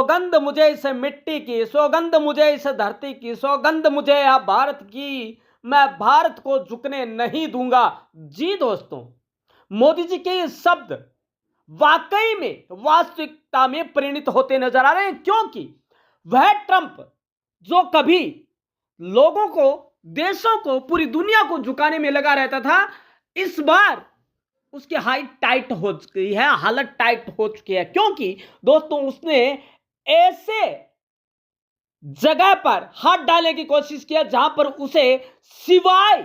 सौगंध मुझे इस मिट्टी की, सौगंध मुझे इस धरती की, सौगंध मुझे यह भारत की, मैं भारत को झुकने नहीं दूंगा। जी दोस्तों, मोदी जी के ये शब्द वाकई में वास्तविकता में परिणत होते नजर आ रहे हैं, क्योंकि वह ट्रंप जो कभी लोगों को, देशों को, पूरी दुनिया को झुकाने में लगा रहता था, इस बार उसकी हाइट टाइट हो चुकी है, हालत टाइट हो चुकी है, क्योंकि दोस्तों उसने ऐसे जगह पर हाथ डालने की कोशिश किया जहां पर उसे सिवाय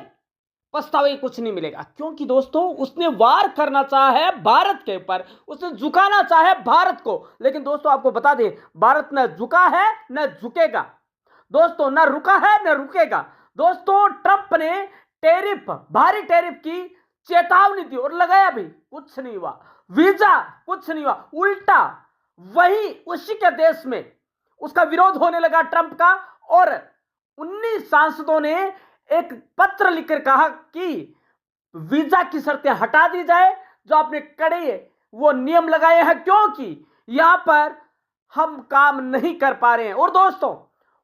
पछतावे कुछ नहीं मिलेगा। क्योंकि दोस्तों उसने वार करना चाहा है भारत के ऊपर, उसने झुकाना चाहा है भारत को, लेकिन दोस्तों आपको बता दें, भारत न झुका है न झुकेगा दोस्तों, न रुका है न रुकेगा। दोस्तों ट्रंप ने टैरिफ, भारी टैरिफ की चेतावनी दी और लगाया भी, कुछ नहीं हुआ, वीजा कुछ नहीं हुआ, उल्टा वही उसी के देश में उसका विरोध होने लगा ट्रंप का, और 19 सांसदों ने एक पत्र लिखकर कहा कि वीजा की शर्तें हटा दी जाए, जो आपने कड़े वो नियम लगाए हैं, क्योंकि यहां पर हम काम नहीं कर पा रहे हैं। और दोस्तों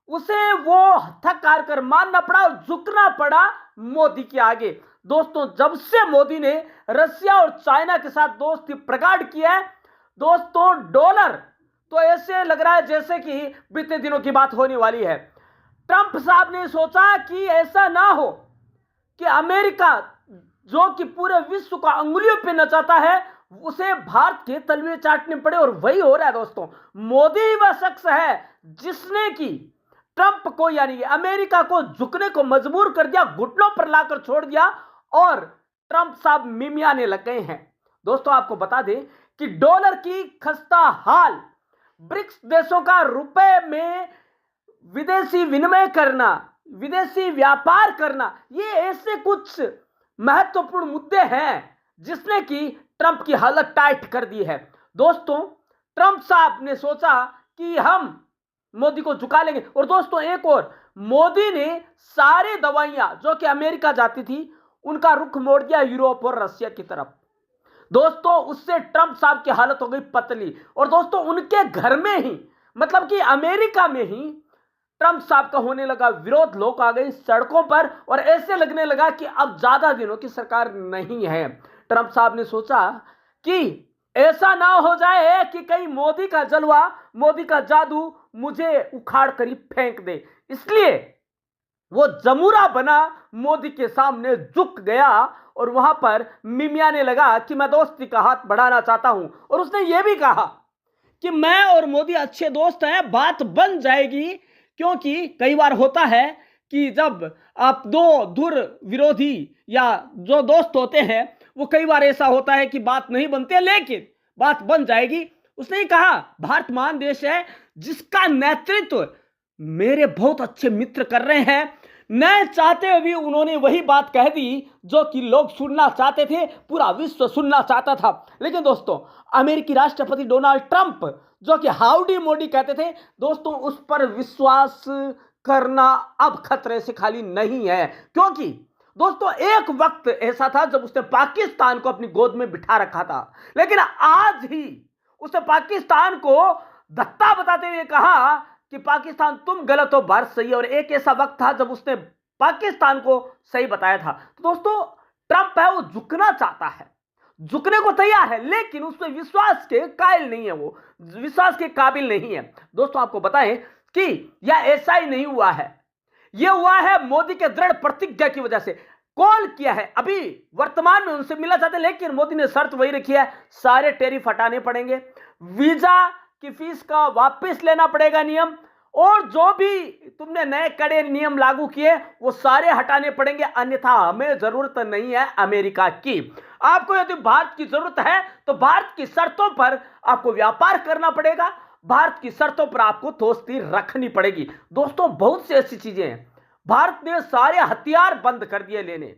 उसे वो थक हार कर मानना पड़ा और झुकना पड़ा मोदी के आगे। दोस्तों जब से मोदी ने रशिया और चाइना के साथ दोस्ती प्रगाढ़ किया है दोस्तों, डॉलर तो ऐसे लग रहा है जैसे कि बीते दिनों की बात होने वाली है। ट्रंप साहब ने सोचा कि ऐसा ना हो कि अमेरिका जो कि पूरे विश्व को अंगुलियों पे नचाता है, उसे भारत के तलवे चाटने पड़े, और वही हो रहा है दोस्तों। मोदी ही वह शख्स है जिसने कि ट्रंप को यानी अमेरिका को झुकने को मजबूर कर दिया, घुटनों पर लाकर छोड़ दिया, और ट्रंप साहब मिमियाने लग गए हैं। दोस्तों आपको बता दें कि डॉलर की खस्ता हाल, ब्रिक्स देशों का रुपए में विदेशी विनिमय करना, विदेशी व्यापार करना, ये ऐसे कुछ महत्वपूर्ण मुद्दे हैं जिसने कि ट्रंप की हालत टाइट कर दी है। दोस्तों ट्रंप साहब ने सोचा कि हम मोदी को झुका लेंगे, और दोस्तों एक और, मोदी ने सारे दवाइयां जो कि अमेरिका जाती थी उनका रुख मोड़ दिया यूरोप और रशिया की तरफ। दोस्तों उससे ट्रंप साहब की हालत हो गई पतली, और दोस्तों उनके घर में ही, मतलब कि अमेरिका में ही ट्रंप साहब का होने लगा विरोध, लोग आ गए सड़कों पर, और ऐसे लगने लगा कि अब ज्यादा दिनों की सरकार नहीं है। ट्रंप साहब ने सोचा कि ऐसा ना हो जाए कि कहीं मोदी का जलवा, मोदी का जादू मुझे उखाड़ कर ही फेंक दे, इसलिए वो जमूरा बना, मोदी के सामने झुक गया और वहां पर मिमियाने लगा कि मैं दोस्ती का हाथ बढ़ाना चाहता हूं। और उसने ये भी कहा कि मैं और मोदी अच्छे दोस्त हैं, बात बन जाएगी, क्योंकि कई बार होता है कि जब आप दो धुर विरोधी या जो दोस्त होते हैं, वो कई बार ऐसा होता है कि बात नहीं बनती, लेकिन बात बन जाएगी। उसने कहा भारत महान देश है जिसका नेतृत्व मेरे बहुत अच्छे मित्र कर रहे हैं। न चाहते हुए भी उन्होंने वही बात कह दी जो कि लोग सुनना चाहते थे, पूरा विश्व सुनना चाहता था। लेकिन दोस्तों अमेरिकी राष्ट्रपति डोनाल्ड ट्रंप जो कि हाउडी मोडी कहते थे, दोस्तों उस पर विश्वास करना अब खतरे से खाली नहीं है, क्योंकि दोस्तों एक वक्त ऐसा था जब उसने पाकिस्तान को अपनी गोद में बिठा रखा था, लेकिन आज ही उसने पाकिस्तान को धत्ता बताते हुए कहा कि पाकिस्तान तुम गलत हो, भारत सही है। और एक ऐसा वक्त था जब उसने पाकिस्तान को सही बताया था। तो दोस्तों ट्रंप है वो झुकना चाहता है, झुकने को तैयार है, लेकिन उसमें विश्वास के कायल नहीं है, वो विश्वास के काबिल नहीं है। दोस्तों आपको बताएं कि यह ऐसा ही नहीं हुआ है, यह हुआ है मोदी के दृढ़ प्रतिज्ञा की वजह से। कॉल किया है, अभी वर्तमान में उनसे मिलना चाहते, लेकिन मोदी ने शर्त वही रखी है, सारे टैरिफ हटाने पड़ेंगे, वीजा की फीस का वापस लेना पड़ेगा नियम, और जो भी तुमने नए कड़े नियम लागू किए वो सारे हटाने पड़ेंगे, अन्यथा हमें जरूरत नहीं है अमेरिका की। आपको यदि भारत की जरूरत है तो भारत की शर्तों पर आपको व्यापार करना पड़ेगा, भारत की शर्तों पर आपको दोस्ती रखनी पड़ेगी। दोस्तों बहुत सी ऐसी चीजें हैं, भारत ने सारे हथियार बंद कर दिए लेने।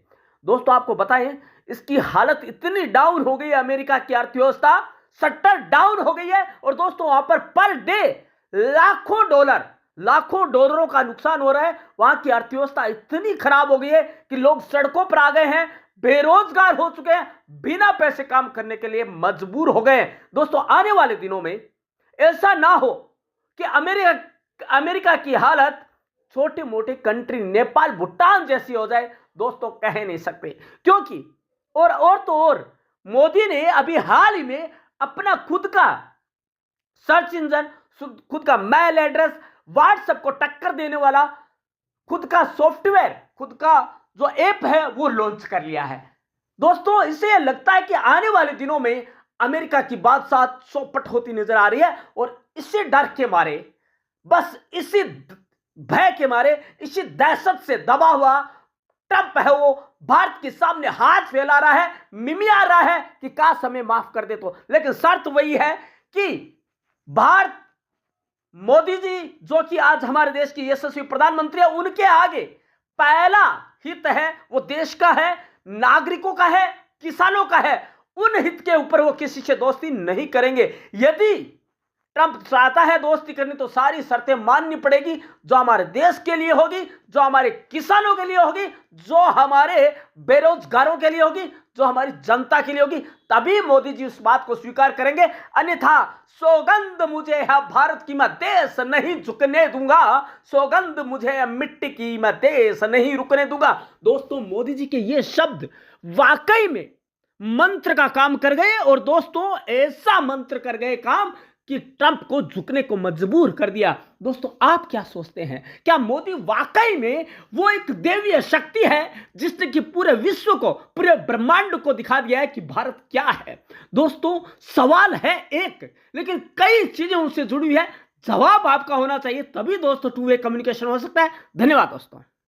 दोस्तों आपको बताएं इसकी हालत इतनी डाउन हो गई है, अमेरिका की अर्थव्यवस्था शटर डाउन हो गई है, और दोस्तों वहां पर डे लाखों डॉलरों का नुकसान हो रहा है। वहां की अर्थव्यवस्था इतनी खराब हो गई है कि लोग सड़कों पर आ गए हैं, बेरोजगार हो चुके हैं, बिना पैसे काम करने के लिए मजबूर हो गए हैं। दोस्तों आने वाले दिनों में ऐसा ना हो कि अमेरिका की हालत छोटी मोटी कंट्री नेपाल भूटान जैसी हो जाए, दोस्तों कह नहीं सकते। क्योंकि और मोदी ने अभी हाल ही में अपना खुद का सर्च इंजन, खुद का मेल एड्रेस, व्हाट्सएप को टक्कर देने वाला खुद का सॉफ्टवेयर, खुद का जो ऐप है वो लॉन्च कर लिया है। दोस्तों इससे लगता है कि आने वाले दिनों में अमेरिका की बादशाह चौपट होती नजर आ रही है, और इसी डर के मारे, बस इसी भय के मारे, इसी दहशत से दबा हुआ ट्रंप है वो भारत के सामने हाथ फैला रहा है, मिमिया रहा है कि काश हमें माफ कर दे तो। लेकिन शर्त वही है कि भारत, मोदी जी जो कि आज हमारे देश के यशस्वी प्रधानमंत्री है, उनके आगे पहला हित है वो देश का है, नागरिकों का है, किसानों का है। उन हित के ऊपर वो किसी से दोस्ती नहीं करेंगे। यदि ट्रंप चाहता है दोस्ती करनी तो सारी शर्तें माननी पड़ेगी, जो हमारे देश के लिए होगी, जो हमारे किसानों के लिए होगी, जो हमारे बेरोजगारों के लिए होगी, जो हमारी जनता के लिए होगी, तभी मोदी जी उस बात को स्वीकार करेंगे। अन्यथा सौगंध मुझे है भारत की, मैं देश नहीं झुकने दूंगा, सौगंध मुझे है मिट्टी की, मैं देश नहीं रुकने दूंगा। दोस्तों मोदी जी के ये शब्द वाकई में मंत्र का काम कर गए, और दोस्तों ऐसा मंत्र कर गए काम कि ट्रंप को झुकने को मजबूर कर दिया। दोस्तों आप क्या सोचते हैं, क्या मोदी वाकई में वो एक दैवीय शक्ति है जिसने कि पूरे विश्व को, पूरे ब्रह्मांड को दिखा दिया है कि भारत क्या है? दोस्तों सवाल है एक, लेकिन कई चीजें उनसे जुड़ी हुई है। जवाब आपका होना चाहिए, तभी दोस्तों टू वे कम्युनिकेशन हो सकता है। धन्यवाद दोस्तों।